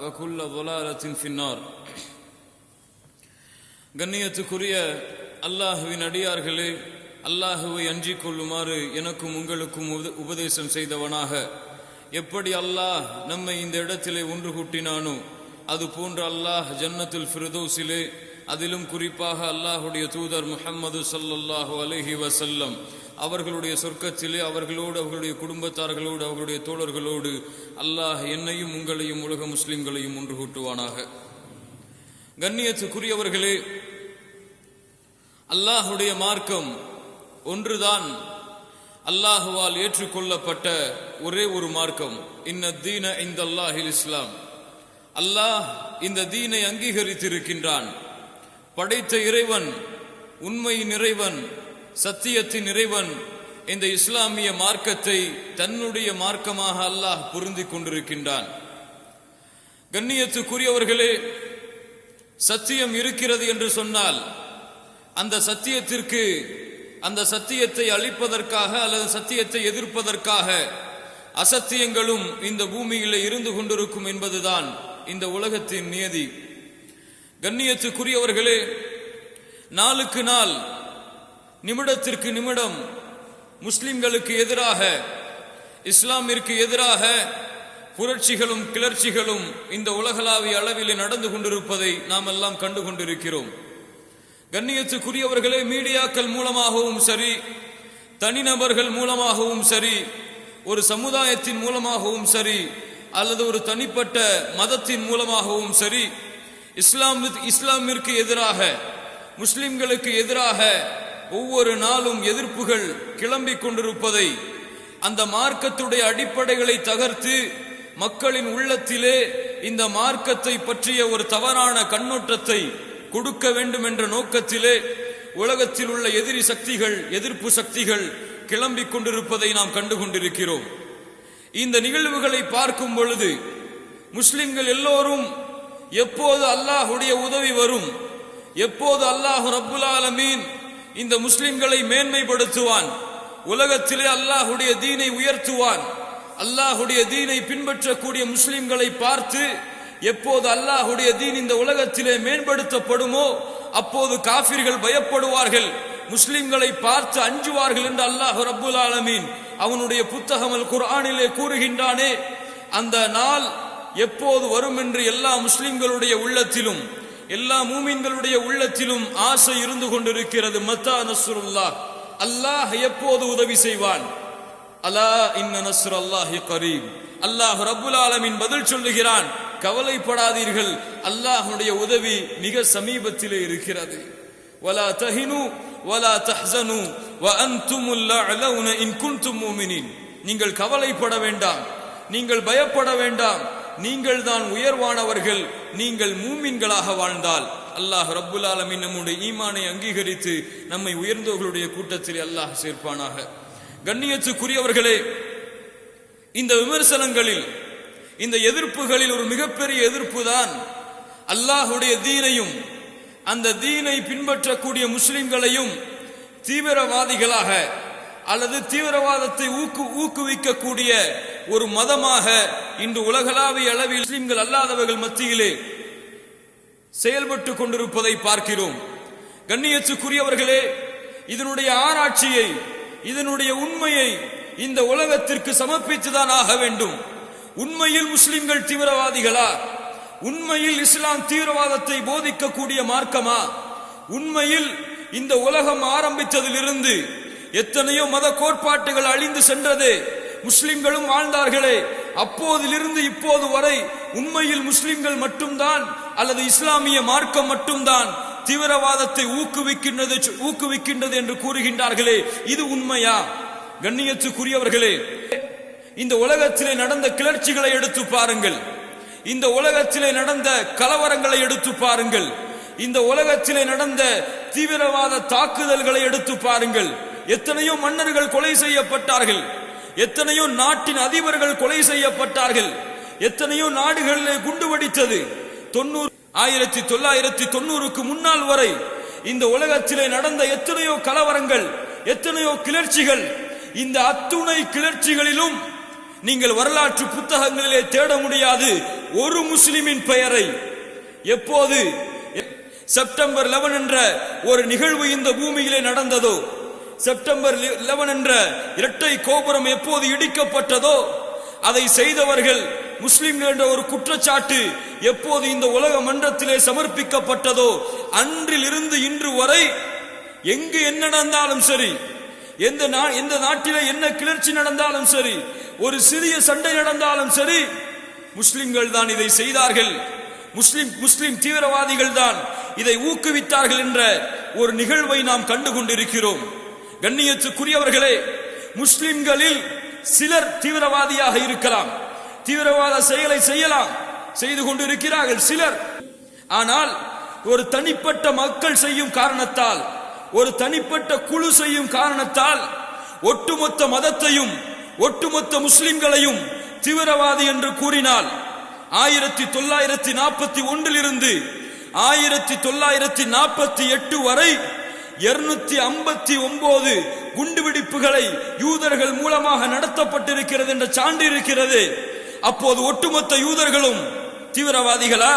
وكل ضلالة في النار. கண்ணியத்துக்குரிய அல்லாஹுவின் அடியார்களே, அல்லாஹுவை அஞ்சிக் கொள்ளுமாறு எனக்கும் உங்களுக்கும் உபதேசம் செய்தவனாக, எப்படி அல்லாஹ் நம்மை இந்த இடத்திலே ஒன்று கூட்டினானோ அது போன்ற அல்லாஹ் ஜன்னத்துல் ஃபிர்தௌஸிலே, அதிலும் குறிப்பாக அல்லாஹுடைய தூதர் முஹம்மது ஸல்லல்லாஹு அலைஹி வஸல்லம் அவர்களுடைய சொர்க்கத்திலே அவர்களோடு, அவர்களுடைய குடும்பத்தார்களோடு, அவர்களுடைய தோழர்களோடு அல்லாஹ் என்னையும் உங்களையும் உலக முஸ்லிம்களையும் ஒன்று கூட்டுவானாக. கண்ணியத்துக்குரியவர்களே, அல்லாஹுடைய மார்க்கம் ஒன்றுதான், அல்லாஹுவால் ஏற்றுக்கொள்ளப்பட்ட ஒரே ஒரு மார்க்கம். இன்ன தீன இந்தல்லாஹில் இஸ்லாம். அல்லாஹ் இந்த தீனை அங்கீகரித்திருக்கின்றான். படைத்த இறைவன், உண்மையின் இறைவன், சத்தியத்தின் இறைவன் இந்த இஸ்லாமிய மார்க்கத்தை தன்னுடைய மார்க்கமாக அல்லாஹ் பொருந்திக் கொண்டிருக்கின்றான். கண்ணியத்துக்குரியவர்களே, சத்தியம் இருக்கிறது என்று சொன்னால் அந்த சத்தியத்திற்கு, அந்த சத்தியத்தை அழிப்பதற்காக அல்லது சத்தியத்தை எதிர்ப்பதற்காக அசத்தியங்களும் இந்த பூமியிலே இருந்து கொண்டிருக்கும் என்பதுதான் இந்த உலகத்தின் நியதி. கண்ணியத்துக்குரியவர்களே, நாளுக்கு நாள், நிமிடத்திற்கு நிமிடம் முஸ்லிம்களுக்கு எதிராக, இஸ்லாமிற்கு எதிராக புரட்சிகளும் கிளர்ச்சிகளும் இந்த உலகளாவிய அளவில் நடந்து கொண்டிருப்பதை நாம் எல்லாம் கண்டு கொண்டிருக்கிறோம். கண்ணியத்துக்குரியவர்களே, மீடியாக்கள் மூலமாகவும் சரி, தனிநபர்கள் மூலமாகவும் சரி, ஒரு சமுதாயத்தின் மூலமாகவும் சரி, அல்லது ஒரு தனிப்பட்ட மதத்தின் மூலமாகவும் சரி, இஸ்லாமிற்கு எதிராக, முஸ்லிம்களுக்கு எதிராக ஒவ்வொரு நாளும் எதிர்ப்புகள் கிளம்பிக் கொண்டிருப்பதை, அந்த மார்க்கத்துடைய அடிப்படைகளை தகர்த்து மக்களின் உள்ளத்திலே இந்த மார்க்கத்தை பற்றிய ஒரு தவறான கண்ணோட்டத்தை கொடுக்க வேண்டும் என்ற நோக்கத்திலே உலகத்தில் உள்ள எதிரி சக்திகள், எதிர்ப்பு சக்திகள் கிளம்பிக் கொண்டிருப்பதை நாம் கண்டு கொண்டிருக்கிறோம். இந்த நிகழ்வுகளை பார்க்கும் பொழுது முஸ்லிம்கள் எல்லோரும் எப்போது அல்லாஹுடைய உதவி வரும், எப்போது அல்லாஹ் ரப்புல் ஆலமீன் இந்த முஸ்லிம்களை மேன்மைப்படுத்துவான், உலகத்திலே அல்லாஹுடைய தீனை உயர்த்துவான், அல்லாஹுடைய தீனை பின்பற்றக்கூடிய முஸ்லிம்களை பார்த்து எப்போது அல்லாஹுடைய தீன் இந்த உலகத்திலே மேம்படுத்தப்படுமோ அப்போது காஃபிர்கள் பயப்படுவார்கள், முஸ்லிம்களை பார்த்து அஞ்சுவார்கள் என்று அல்லாஹ் ரப்புல் ஆலமீன் அவனுடைய புத்தகம் அல் குர்ஆனிலே கூறுகின்றானே. அந்த நாள் எப்போது வரும் என்று எல்லா முஸ்லிம்களுடைய உள்ளத்திலும், எல்லா மூமின்களுடைய உள்ளத்திலும் ஆசை இருந்து கொண்டிருக்கிறது. மத்தா நஸ்ருல்லாஹ், அல்லாஹ் எப்போது உதவி செய்வான்? அலா இன்ன நஸ்ருல்லாஹி கரீப். அல்லாஹ் ரப்புல் ஆலமீன் பதில் சொல்லுகிறான், கவலைப்படாதீர்கள், அல்லாஹ்வுடைய உதவி மிக சமீபத்திலே இருக்கிறது. வலா தஹினு வலா தஹ்ஸனு வ அன்துமுல் அலௌன இன் குன்தும் முஃமினீன். நீங்கள் கவலைப்பட வேண்டாம், நீங்கள் பயப்பட வேண்டாம், நீங்கள் தான் உயர்வானவர்கள், நீங்கள் மூமின்களாக வாழ்ந்தால். அல்லாஹ் ரப்புல் ஆலமீன் நம்முடைய ஈமானை அங்கீகரித்து நம்மை உயர்ந்தவர்களுடைய கூட்டத்தில் அல்லாஹ் சேர்ப்பானாக. கண்ணியத்துக்குரியவர்களே, இந்த விமர்சனங்களில், இந்த எதிர்ப்புகளில் ஒரு மிகப்பெரிய எதிர்ப்பு தான் அல்லாஹுடைய தீனையும் அந்த தீனை பின்பற்றக்கூடிய முஸ்லிம்களையும் தீவிரவாதிகளாக அல்லது தீவிரவாதத்தை ஊக்குவிக்கக்கூடிய ஒரு மதமாக இன்று உலகளாவிய அளவில் முஸ்லிம்கள் அல்லாதவர்கள் மத்தியிலே செயல்பட்டு கொண்டிருப்பதை பார்க்கிறோம். கண்ணியத்துக்குரியவர்களே, இதனுடைய ஆராய்ச்சியை, இதனுடைய உண்மையை இந்த உலகத்திற்கு சமர்ப்பித்துதான் ஆக வேண்டும். உண்மையில் முஸ்லிம்கள் தீவிரவாதிகளா? உண்மையில் இஸ்லாம் தீவிரவாதத்தை போதிக்கக்கூடிய மார்க்கமா? உண்மையில் இந்த உலகம் ஆரம்பித்ததிலிருந்து எத்தனையோ மத கோட்பாட்டுகள் அழிந்து சென்றதே, முஸ்லிம்களும் வாழ்ந்தார்களே, அப்போதிலிருந்து இப்போது வரை உண்மையில் முஸ்லிம்கள் மட்டும்தான் அல்லது இஸ்லாமிய மார்க்கம் மட்டும்தான் தீவிரவாதத்தை ஊக்குவிக்கின்றது என்று கூறுகின்றார்களே, இது உண்மையா? கண்ணியத்துக்குரியவர்களே, இந்த உலகத்திலே நடந்த கிளர்ச்சிகளை எடுத்து பாருங்கள், இந்த உலகத்திலே நடந்த கலவரங்களை எடுத்து பாருங்கள், இந்த உலகத்திலே நடந்த தீவிரவாத தாக்குதல்களை எடுத்து பாருங்கள். எத்தனையோ மன்னர்கள் கொலை செய்யப்பட்டார்கள், எத்தனையோ நாட்டின் அதிபர்கள் கொலை செய்யப்பட்டார்கள், எத்தனையோ நாடுகளிலே குண்டு வெடித்தது. 1990க்கு முன்னால் வரை இந்த உலகத்திலே நடந்த எத்தனையோ கலவரங்கள், எத்தனையோ கிளர்ச்சிகள், இந்த அத்துணை கிளர்ச்சிகளிலும் நீங்கள் வரலாற்று புத்தகங்களிலே தேட முடியாது ஒரு முஸ்லிமின் பெயரை. எப்போது செப்டம்பர் 11 என்ற ஒரு நிகழ்வு இந்த பூமியிலே நடந்ததோ, செப்டம்பர் 11 என்ற இரட்டை கோபுரம் எப்போது இடிக்கப்பட்டதோ, அதை செய்தவர்கள் முஸ்லிம்கள் என்ற ஒரு குற்றச்சாட்டு எப்போது இந்த உலக மன்றத்திலே சமர்ப்பிக்கப்பட்டதோ, அன்றில் இருந்து இன்று வரை எங்கு என்ன நடந்தாலும் சரி, எந்த நாட்டிலே என்ன கிளர்ச்சி நடந்தாலும் சரி, ஒரு சிறிய சண்டை நடந்தாலும் சரி, முஸ்லிம்கள் தான் இதை செய்தார்கள், முஸ்லிம் தீவிரவாதிகள் தான் இதை ஊக்குவித்தார்கள் என்ற ஒரு நிகழ்வை நாம் கண்டு கொண்டிருக்கிறோம். கண்ணியத்துக்குரியவர்களே, முஸ்லிம்களில் சிலர் தீவிரவாதியாக இருக்கலாம், தீவிரவாத செயலை செய்யலாம், செய்து கொண்டிருக்கிறார்கள் சிலர். ஆனால் ஒரு தனிப்பட்ட மக்கள் செய்யும் காரணத்தால், ஒரு தனிப்பட்ட குழு செய்யும் காரணத்தால் ஒட்டுமொத்த மதத்தையும் ஒட்டுமொத்த முஸ்லிம்களையும் தீவிரவாதி என்று கூறினால் 1941 இருந்து 1948 வரை 259 குண்டுவெடிப்புகளை யூதர்கள் மூலமாக நடத்தப்பட்டிருக்கிறது என்ற சான்று இருக்கிறது. அப்போது ஒட்டுமொத்த யூதர்களும் தீவிரவாதிகளா?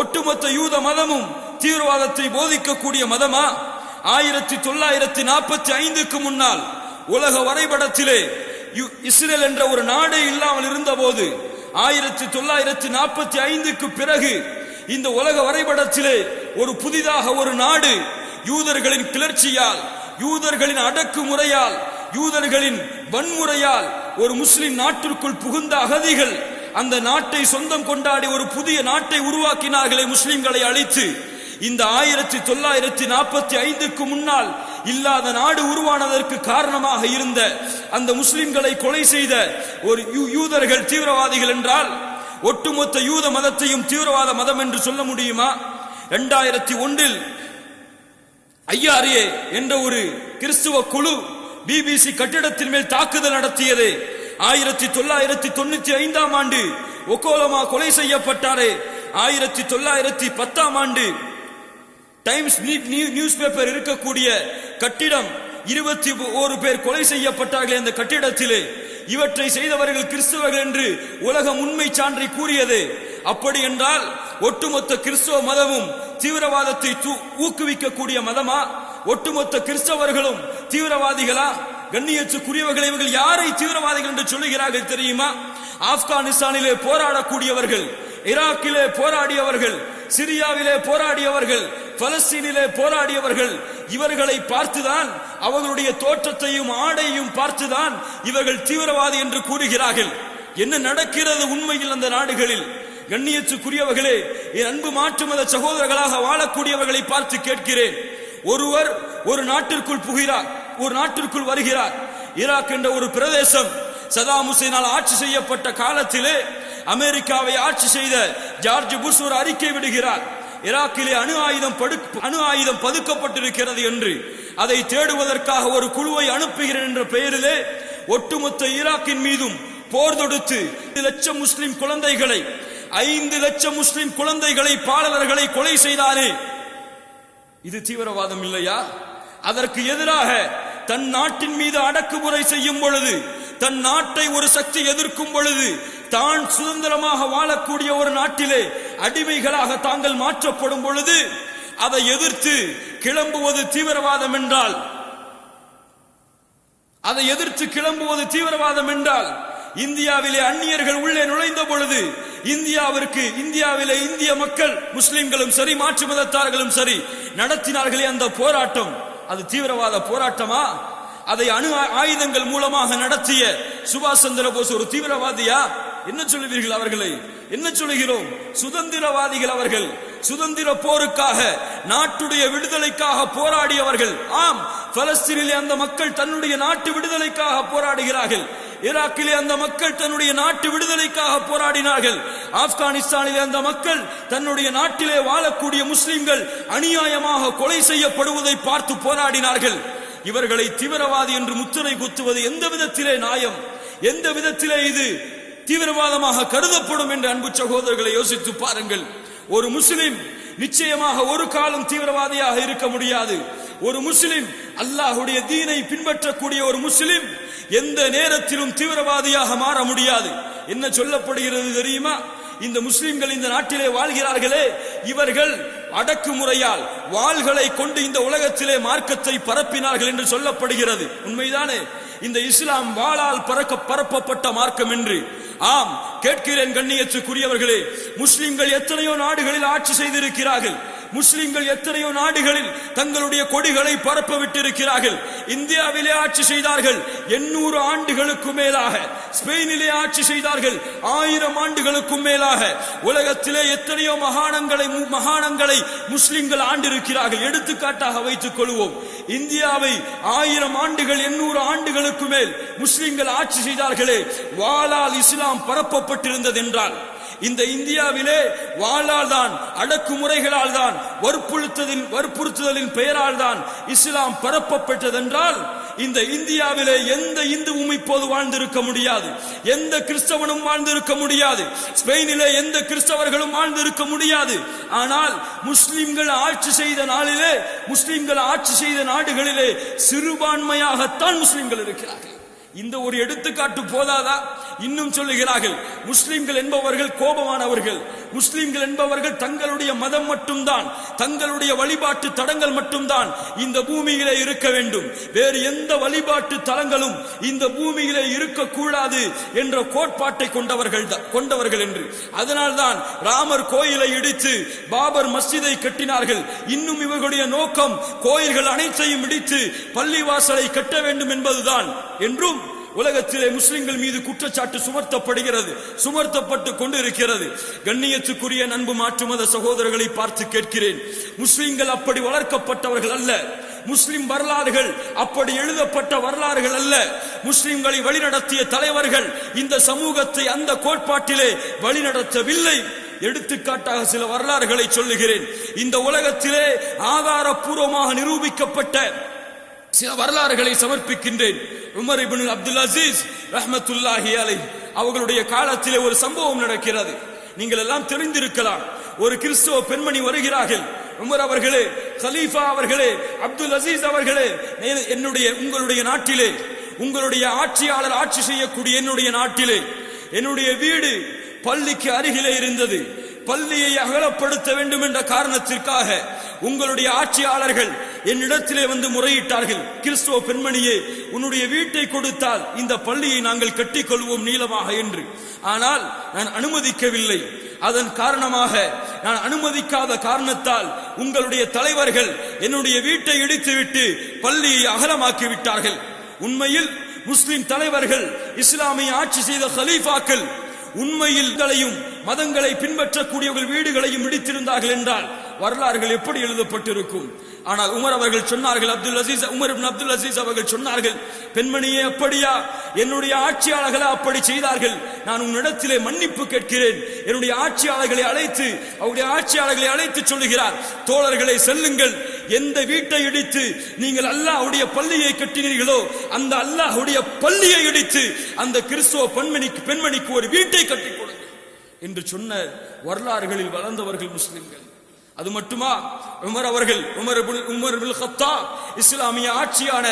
ஒட்டுமொத்த யூத மதமும் தீவிரவாதத்தை போதிக்கக்கூடிய மதமா? 1945க்கு முன்னால் உலக வரைபடத்திலே இஸ்ரேல் என்ற ஒரு நாடே இல்லாமல் இருந்த போது 1945க்கு பிறகு இந்த உலக வரைபடத்திலே ஒரு புதிதாக ஒரு நாடு யூதர்களின் கிளர்ச்சியால், யூதர்களின் அடக்குமுறையால், யூதர்களின் வன்முறையால் ஒரு முஸ்லிம் நாட்டிற்குள் புகுந்த அகதிகள் அந்த நாட்டை சொந்தம் கொண்டாடி ஒரு புதிய நாட்டை உருவாக்கினார்களே முஸ்லிம்களை அழித்து. இந்த 1945க்கு முன்னால் இல்லாத நாடு உருவானதற்கு காரணமாக இருந்த அந்த முஸ்லிம்களை கொலை செய்த ஒரு யூதர்கள் தீவிரவாதிகள் என்றால் ஒட்டுமொத்த யூத மதத்தையும் தீவிரவாத மதம் என்று சொல்ல முடியுமா? 2001 IRA என்ற ஒரு கிறிஸ்துவ குழு BBC கட்டிடத்தின் மேல் தாக்குதல் நடத்தியது. 1995ஆம் ஆண்டு ஒகோலமா கொலை செய்யப்பட்டாரே. 1910ஆம் ஆண்டு டைம்ஸ் நியூஸ் பேப்பர் இருக்கக்கூடிய கட்டிடம் 21 பேர் கொலை செய்யப்பட்டார்கள் அந்த கட்டிடத்திலே. இவற்றை செய்தவர்கள் கிறிஸ்தவர்கள் என்று உலகம் உண்மை சான்றை கூறியது. அப்படி என்றால் ஒட்டுமொத்த கிறிஸ்தவ மதமும் தீவிரவாதத்தை ஊக்குவிக்கக்கூடிய மதமா? ஒட்டுமொத்த கிறிஸ்தவர்களும் தீவிரவாதிகளா? கண்ணியத்துக்குரியவர்கள், இவர்கள் யாரை தீவிரவாதிகள் என்று சொல்லுகிறார்கள் தெரியுமா? ஆப்கானிஸ்தானிலே போராடக்கூடியவர்கள், ஈராக்கிலே போராடியவர்கள், சிரியாவிலே போராடியவர்கள், பலஸ்தீனிலே போராடியவர்கள், இவர்களை பார்த்துதான், அவர்களுடைய தோற்றத்தையும் ஆடையும் பார்த்துதான் இவர்கள் தீவிரவாதி என்று கூறுகிறார்கள். என்ன நடக்கிறது உண்மையில் அந்த நாடுகளில்? கண்ணியத்துக்குரியவர்களே, என் அன்பு மாற்று மத சகோதரர்களாக வாழக்கூடியவர்களை பார்த்து கேட்கிறேன். ஒருவர் ஒரு நாட்டிற்குள் புகிறார், ஒரு நாட்டிற்குள் வருகிறார். ஈராக் என்ற ஒரு பிரதேசம் சதாம் ஹுசைனால் ஆட்சி செய்யப்பட்ட காலத்திலே அமெரிக்காவை ஆட்சி செய்த ஜார்ஜ் புஷ் ஒரு அறிக்கை விடுகிறார். ஈராக்கிலே அணு ஆயுதம் பதுக்கப்பட்டிருக்கிறது என்று அதை தேடுவதற்காக ஒரு குழுவை அனுப்புகிறேன் என்ற பெயரிலே ஒட்டுமொத்த ஈராக்கின் மீதும் போர் தொடுத்து 5 லட்சம் முஸ்லிம் குழந்தைகளை 5 லட்சம் முஸ்லிம் குழந்தைகளை பாலகர்களை கொலை செய்தாரே. இது தீவிரவாதம் இல்லையா? அதற்கு எதிராக தன் நாட்டின் மீது அடக்குமுறை செய்யும் பொழுது, தன் நாட்டை ஒரு சக்தி எதிர்க்கும் பொழுது, தான் சுதந்திரமாக வாழக்கூடிய ஒரு நாட்டிலே அடிமைகளாக தாங்கள் மாற்றப்படும் பொழுது அதை எதிர்த்து கிளம்புவது தீவிரவாதம் என்றால், அதை எதிர்த்து கிளம்புவது தீவிரவாதம் என்றால், இந்தியாவிலே அந்நியர்கள் உள்ளே நுழைந்த பொழுது இந்தியாவிலே இந்திய மக்கள் முஸ்லிம்களும் சரி மாற்று மதத்தார்களும் சரி நடத்தினார்களே அந்த போராட்டம், அது தீவிரவாத போராட்டமா? அதை அணு ஆயுதங்கள் மூலமாக நடத்திய சுபாஷ் சந்திர போஸ் ஒரு தீவிரவாதியா? என்ன சொல்லுவீர்கள் அவர்களை? என்ன சொல்லுகிறோம்? சுதந்திரவாதிகள் அவர்கள். சுதந்திர போருக்காக, நாட்டுடைய விடுதலைக்காக போராடியவர்கள். ஆம், பலஸ்தீனிலே அந்த மக்கள் தன்னுடைய நாட்டு விடுதலைக்காக போராடுகிறார்கள். ஈராக்கிலே அந்த மக்கள் தன்னுடைய நாட்டு விடுதலைக்காக போராடினார்கள். ஆப்கானிஸ்தானிலே அந்த மக்கள் தன்னுடைய நாட்டிலே வாழக்கூடிய முஸ்லிம்கள் அநியாயமாக கொலை செய்யப்படுவதை பார்த்து போராடினார்கள். இவர்களை தீவிரவாதி என்று முத்திரை குத்துவது எந்த விதத்திலே நியாயம்? எந்த விதத்திலே இது தீவிரவாதமாக கருதப்படும் என்று அன்பு சகோதரர்களை யோசித்து பாருங்கள். ஒரு முஸ்லிம் நிச்சயமாக ஒரு காலம் தீவிரவாதியாக இருக்க முடியாது. ஒரு முஸ்லிம், அல்லாஹ்வுடைய தீனை பின்பற்றக்கூடிய ஒரு முஸ்லிம் எந்த நேரத்திலும் தீவிரவாதியாக மாற முடியாது. என்ன சொல்லப்படுகிறது தெரியுமா? இந்த முஸ்லிம்கள் இந்த நாட்டிலே வாழ்கிறார்களே, இவர்கள் அடக்குமுறையால் வாள்களை கொண்டு இந்த உலகத்திலே மார்க்கத்தை பரப்பினார்கள் என்று சொல்லப்படுகிறது. உண்மைதானே? இந்த இஸ்லாம் வாளால் பரப்பப்பட்ட மார்க்கம் என்று. ஆம், கேட்கிறேன் கண்ணியத்துக்குரியவர்களே, முஸ்லிம்கள் எத்தனையோ நாடுகளில் ஆட்சி செய்திருக்கிறார்கள். முஸ்லிம்கள் எத்தனையோ நாடுகளில் தங்களுடைய கொடிகளை பரப்ப விட்டிருக்கிறார்கள். இந்தியாவிலே ஆட்சி செய்தார்கள் 800 ஆண்டுகளுக்கு மேலாக. ஸ்பெயினிலே ஆட்சி செய்தார்கள் 1000 ஆண்டுகளுக்கும் மேலாக. உலகத்திலே எத்தனையோ மகாணங்களை முஸ்லிம்கள் ஆண்டிருக்கிறார்கள். எடுத்துக்காட்டாக வைத்துக் கொள்வோம், இந்தியாவை 1000 ஆண்டுகள் 800 ஆண்டுகளுக்கு மேல் முஸ்லிம்கள் ஆட்சி செய்தார்களே, வாளால் இஸ்லாம் பரப்பப்பட்டிருந்தது என்றால், இந்த இந்தியாவிலே வாளால் தான், அடக்குமுறைகளால் தான், வற்புறுத்துதலின் பெயரால் தான் இஸ்லாம் பரப்பப்பட்டதென்றால், இந்த இந்தியாவிலே எந்த இந்துவும் இப்போது வாழ்ந்திருக்க முடியாது, எந்த கிறிஸ்தவனும் வாழ்ந்திருக்க முடியாது, ஸ்பெயினிலே எந்த கிறிஸ்தவர்களும் வாழ்ந்திருக்க முடியாது. ஆனால் முஸ்லிம்கள் ஆட்சி செய்த நாளிலே, முஸ்லிம்கள் ஆட்சி செய்த நாடுகளிலே சிறுபான்மையாகத்தான் முஸ்லிம்கள் இருக்கிறார்கள். இந்த ஒரு எடுத்துக்காட்டு போதாதா? இன்னும் சொல்லுகிறார்கள், முஸ்லிம்கள் என்பவர்கள் கோபமானவர்கள், முஸ்லிம்கள் என்பவர்கள் தங்களுடைய மதம் மட்டும்தான், தங்களுடைய வழிபாட்டு தடங்கள் மட்டும்தான் இந்த பூமியிலே இருக்க வேண்டும், வேறு எந்த வழிபாட்டு தலங்களும் இந்த பூமியிலே இருக்கக்கூடாது என்ற கோட்பாட்டை கொண்டவர்கள் என்று. அதனால்தான் ராமர் கோயிலை இடித்து பாபர் மஸ்ஜிதை கட்டினார்கள். இன்னும் இவர்களுடைய நோக்கம் கோயில்கள் அனைத்தையும் இடித்து பள்ளிவாசலை கட்ட வேண்டும் என்பதுதான் என்றும் உலகத்திலே முஸ்லிம்கள் மீது குற்றச்சாட்டு சுமர்த்தப்பட்டு கொண்டிருக்கிறது. கண்ணியத்துக்குரிய நண்பு மாற்று மத சகோதரர்களை பார்த்து கேட்கிறேன், முஸ்லிம்கள் அப்படி வளர்க்கப்பட்டவர்கள் அல்ல. முஸ்லிம் வரலாறுகள் அப்படி எழுதப்பட்ட வரலாறுகள் அல்ல. முஸ்லிம்களை வழிநடத்திய தலைவர்கள் இந்த சமூகத்தை அந்த கோட்பாட்டிலே வழிநடத்தவில்லை. எடுத்துக்காட்டாக சில வரலாறுகளை சொல்லுகிறேன். இந்த உலகத்திலே ஆதாரபூர்வமாக நிரூபிக்கப்பட்ட சில வரலாறுகளை சமர்ப்பிக்கின்றேன். உமர் இப்னு அப்துல் அசீஸ் ரஹ்மத்துல்லாஹி அலைஹி அவர்களுடைய காலத்திலே ஒரு சம்பவம் நடக்கிறது. நீங்கள் எல்லாம் தெரிந்திருக்கலாம். ஒரு கிறிஸ்தவ பெண்மணி வருகிறார்கள். உமர் அவர்களே, கலீஃபா அவர்களே, அப்துல் அசீஸ் அவர்களே, உங்களுடைய நாட்டிலே, உங்களுடைய ஆட்சியாளர் ஆட்சி செய்யக்கூடிய என்னுடைய நாட்டிலே என்னுடைய வீடு பள்ளிக்கு அருகிலே இருந்தது. பள்ளியை அகலப்படுத்த வேண்டும் என்ற காரணத்திற்காக உங்களுடைய ஆட்சியாளர்கள் என்னிடத்திலே வந்து முறையிட்டார்கள். கிறிஸ்துவ பெண்மணியே, உன்னுடைய வீட்டை கொடுத்தால் இந்த பள்ளியை நாங்கள் கட்டிக்கொள்வோம் நீளமாக என்று. ஆனால் நான் அனுமதிக்கவில்லை. அதன் காரணமாக, நான் அனுமதிக்காத காரணத்தால் உங்களுடைய தலைவர்கள் என்னுடைய வீட்டை இடித்துவிட்டு பள்ளியை அகலமாக்கி விட்டார்கள். உண்மையில் முஸ்லிம் தலைவர்கள், இஸ்லாமிய ஆட்சி செய்த கலீஃபாக்கள் உண்மையில் மதங்களை பின்பற்றக்கூடியவர்கள் வீடுகளையும் இடித்திருந்தார்கள் என்றால் வரலாறுகள் எப்படி எழுதப்பட்டிருக்கும்? ஆனால் உமர் அவர்கள் சொன்னார்கள், உமர் இப்னு அப்துல் அசீஸ் அவர்கள் சொன்னார்கள், பெண்மணியே, அப்படியா? என்னுடைய ஆட்சியாளர்களை அப்படி செய்தார்கள். நான் உன்னிடத்திலே மன்னிப்பு கேட்கிறேன். என்னுடைய ஆட்சியாளர்களை அழைத்து சொல்லுகிறார், தோழர்களை செல்லுங்கள், எந்த வீட்டை இடித்து நீங்கள் அல்லாஹ்வுடைய பள்ளியை கட்டினீர்களோ அந்த அல்லாஹ்வுடைய பள்ளியை இடித்து அந்த கிறிஸ்துவ பெண்மணிக்கு ஒரு வீட்டை கட்டிக் கொடுங்கள் என்று சொன்ன வரலாறுகளில் வளர்ந்தவர்கள் முஸ்லிம்கள். அது மட்டுமா? உமர் இப்னு கத்தாப் இஸ்லாமிய ஆட்சியான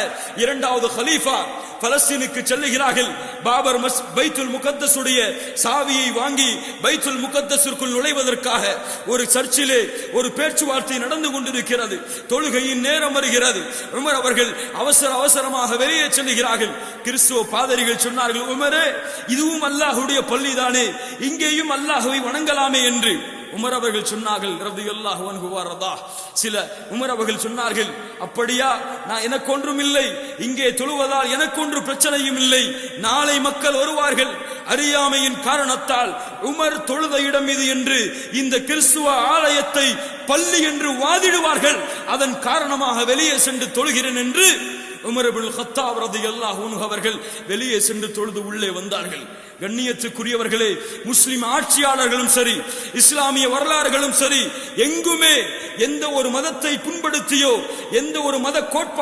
இரண்டாவது கலீஃபா பலஸ்தீனுக்கு செல்லுகிறார்கள். பாபர் பைத்துல் முகத்தஸுடைய சாவியை வாங்கி பைத்துல் முகத்தஸிற்குள் நுழைவதற்காக ஒரு சர்ச்சிலே ஒரு பேச்சுவார்த்தை நடந்து கொண்டிருக்கிறது. தொழுகையின் நேரம் வருகிறது. உமர் அவர்கள் அவசரமாக வெளியே செல்லுகிறார்கள். கிறிஸ்துவ பாதிரிகள் சொன்னார்கள், உமரே, இதுவும் அல்லாஹ்வுடைய பள்ளிதானே, இங்கேயும் அல்லாஹ்வை வணங்கலாமே என்று. உமர் அவர்கள் சொன்னார்கள், ரலியல்லாஹு அன்ஹு வர்தா, உமர் அவர்கள் சொன்னார்கள், அப்படியா? நான் எனக்கு ஒன்றும் இல்லை, இங்கே தொழுவதால் எனக்கு ஒன்று பிரச்சனையும் இல்லை. நாளை மக்கள் வருவார்கள், அறியாமையின் காரணத்தால் உமர் தொழுத இடம் இது என்று இந்த கிறிஸ்துவ ஆலயத்தை பள்ளி என்று வாதிடுவார்கள். அதன் காரணமாக வெளியே சென்று தொழுகிறேன் என்று உமர் இப்னு கத்தாப் ரலியல்லாஹு அன்ஹு அவர்கள் வெளியே சென்று தொழுது உள்ளே வந்தார்கள். கண்ணியத்துக்குரியவர்களே, முஸ்லிம் ஆட்சியாளர்களும் சரி, இஸ்லாமிய வரலாறுகளும் சரி, எங்குமே எந்த ஒரு மதத்தை புண்படுத்தியோ, எந்த ஒரு மத கோட்பாடு